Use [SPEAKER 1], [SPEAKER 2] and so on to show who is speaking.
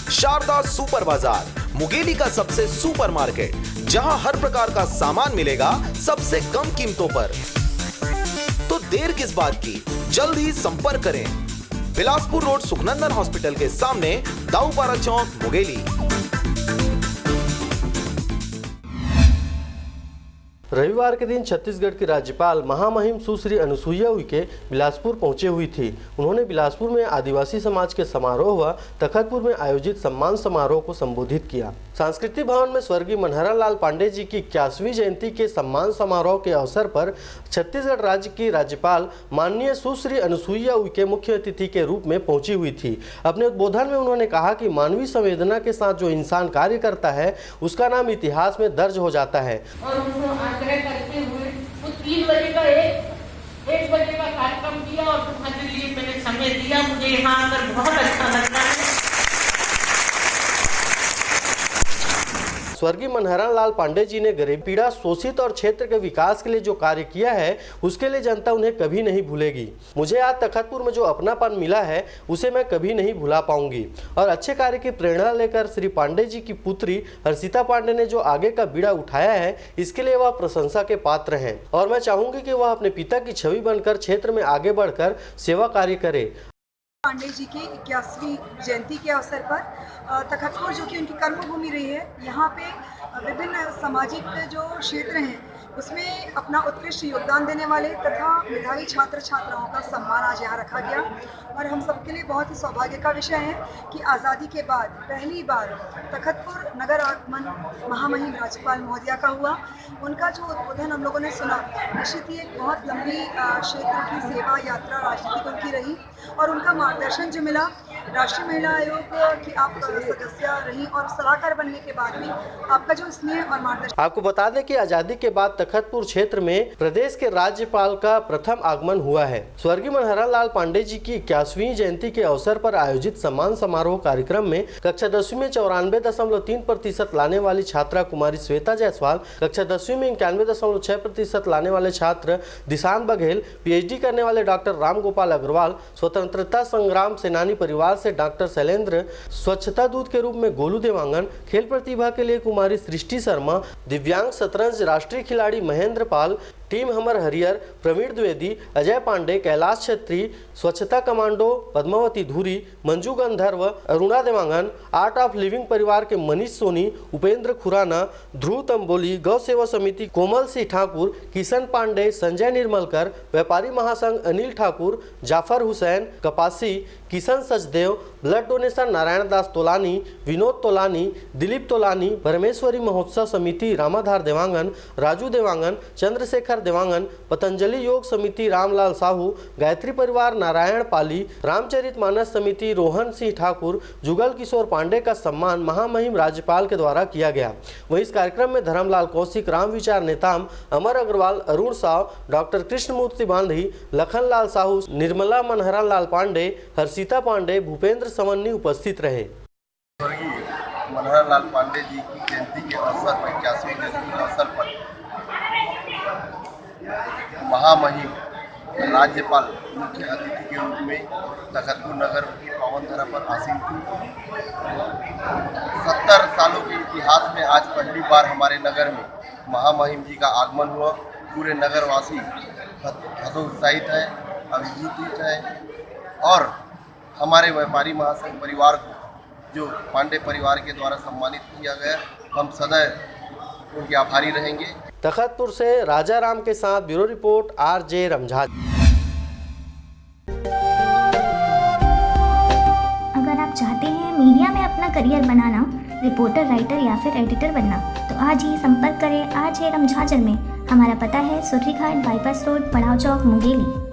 [SPEAKER 1] Sharda super बाजार, मुंगेली का सबसे सुपर मार्केट, जहां हर प्रकार का सामान मिलेगा सबसे कम कीमतों पर। तो देर किस बात की, जल्द ही संपर्क करें। बिलासपुर रोड सुखनंदन हॉस्पिटल के सामने, दाऊपारा चौक, मुंगेली।
[SPEAKER 2] रविवार के दिन छत्तीसगढ़ की राज्यपाल महामहिम सुश्री अनुसुईया उइके बिलासपुर पहुंचे हुई थी। उन्होंने बिलासपुर में आदिवासी समाज के समारोह व तखतपुर में आयोजित सम्मान समारोह को संबोधित किया। सांस्कृतिक भवन में स्वर्गीय मनहरा लाल पांडे जी की 81वीं जयंती के सम्मान समारोह के अवसर पर छत्तीसगढ़ राज्य की राज्यपाल माननीय सुश्री अनुसुईया उइके मुख्य अतिथि के रूप में पहुंची हुई थी। अपने उद्बोधन में उन्होंने कहा कि मानवीय संवेदना के साथ जो इंसान कार्य करता है उसका नाम इतिहास में दर्ज हो जाता है।
[SPEAKER 3] करते हुए वो 3 बजे का एक बजे का कार्यक्रम किया और तुम्हारे लिए मैंने समय दिया। मुझे यहाँ आकर बहुत अच्छा लगता है।
[SPEAKER 2] स्वर्गीय मनहरा लाल पांडे जी ने गरीब, पीड़ा, शोषित और क्षेत्र के विकास के लिए जो कार्य किया है उसके लिए जनता उन्हें कभी नहीं भूलेगी। मुझे आज तखतपुर में जो अपनापन मिला है उसे मैं कभी नहीं भुला पाऊंगी। और अच्छे कार्य की प्रेरणा लेकर श्री पांडे जी की पुत्री हर्षिता पांडे ने जो आगे का बीड़ा उठाया है इसके लिए वह प्रशंसा के पात्र हैं और मैं चाहूंगी कि वह अपने पिता की छवि बनकर क्षेत्र में आगे बढ़कर सेवा कार्य करे।
[SPEAKER 4] पांडे जी की 81वीं जयंती के अवसर पर तखतपुर, जो कि उनकी कर्मभूमि रही है, यहाँ पे विभिन्न सामाजिक जो क्षेत्र हैं उसमें अपना उत्कृष्ट योगदान देने वाले तथा मेधावी छात्र छात्राओं का सम्मान आज यहाँ रखा गया। और हम सबके लिए बहुत ही सौभाग्य का विषय है कि आज़ादी के बाद पहली बार तखतपुर नगर आगमन महामहिम राज्यपाल महोदया का हुआ। उनका जो उद्बोधन हम लोगों ने सुना, निश्चित ही एक बहुत लंबी क्षेत्र की सेवा यात्रा राजनीतिक उनकी रही और उनका मार्गदर्शन जो मिला, राष्ट्रीय महिला आयोग की आप सदस्य रही और सलाहकार बनने के बाद भी आपका जो स्नेह और मार्गदर्शन।
[SPEAKER 2] आपको बता दें कि आजादी के बाद तखतपुर क्षेत्र में प्रदेश के राज्यपाल का प्रथम आगमन हुआ है। स्वर्गीय मनहरा लाल पांडे जी की 81वीं जयंती के अवसर पर आयोजित सम्मान समारोह कार्यक्रम में कक्षा 10वीं में 94.3% लाने वाली छात्रा कुमारी श्वेता जायसवाल, कक्षा 10वीं में 91.6% लाने वाले छात्र दिशान बघेल, पीएचडी करने वाले डॉक्टर राम गोपाल अग्रवाल, स्वतंत्रता संग्राम सेनानी परिवार से डॉक्टर शैलेंद्र, स्वच्छता दूत के रूप में गोलू देवांगन, खेल प्रतिभा के लिए कुमारी सृष्टि शर्मा, दिव्यांग शतरंज राष्ट्रीय खिलाड़ी महेंद्र पाल, टीम हमर हरियर प्रवीण द्विवेदी, अजय पांडे, कैलाश छेत्री, स्वच्छता commando Padmavati Dhuri, Manju Gandharva, Aruna Dewangan, art of living परिवार के मनीष सोनी, उपेंद्र खुराना, ध्रुव तंबोली, गौ सेवा समिति कोमल सिंह ठाकुर, किशन पांडे, संजय निर्मलकर, व्यापारी महासंघ अनिल ठाकुर, जाफर हुसैन कपासी, किशन सचदेव, ब्लड डोनेशन नारायण दास तोलानी, विनोद तोलानी, दिलीप तोलानी, परमेश्वरी महोत्सव समिति रामाधार देवांगन, राजू देवांगन, चंद्रशेखर देवांगन, पतंजलि योग समिति रामलाल साहू, गायत्री परिवार नारायण पाली, रामचरितमानस समिति रोहन सिंह ठाकुर, जुगल किशोर पांडे का सम्मान महामहिम राज्यपाल के द्वारा किया गया। वहीं इस कार्यक्रम में धर्मलाल कौशिक, राम विचार नेताम, अमर अग्रवाल, अरुण साव, डॉक्टर कृष्णमूर्ति बांधी, लखन लाल साहू, निर्मला मनहरा लाल पांडे, हर्षिता पांडे, भूपेंद्र समन्नी उपस्थित रहे।
[SPEAKER 5] स्वर्गीय मनहरा लाल पांडे जी की जयंती के अवसर पर 81वीं जयंती के अवसर पर महामहिम राज्यपाल मुख्य अतिथि के रूप में तखतपुर नगर की पावन धरा पर आसीन थी। 70 सालों के इतिहास में आज पहली बार हमारे नगर में महामहिम जी का आगमन हुआ। पूरे नगरवासी हतोत्साहित है, अभिभूत है और हमारे व्यापारी महासंघ परिवार को जो पांडे परिवार के द्वारा सम्मानित किया गया, हम सदैव उनके आभारी रहेंगे।
[SPEAKER 2] तखतपुर से राजा राम के साथ ब्यूरो रिपोर्ट आरजे रमझा।
[SPEAKER 6] अगर आप चाहते हैं मीडिया में अपना करियर बनाना, रिपोर्टर, राइटर या फिर एडिटर बनना, तो आज ही संपर्क करें आरजे रमझाजल में। हमारा पता है सुर्रीघाट बाईपास रोड, पड़ाव चौक, मुंगेली।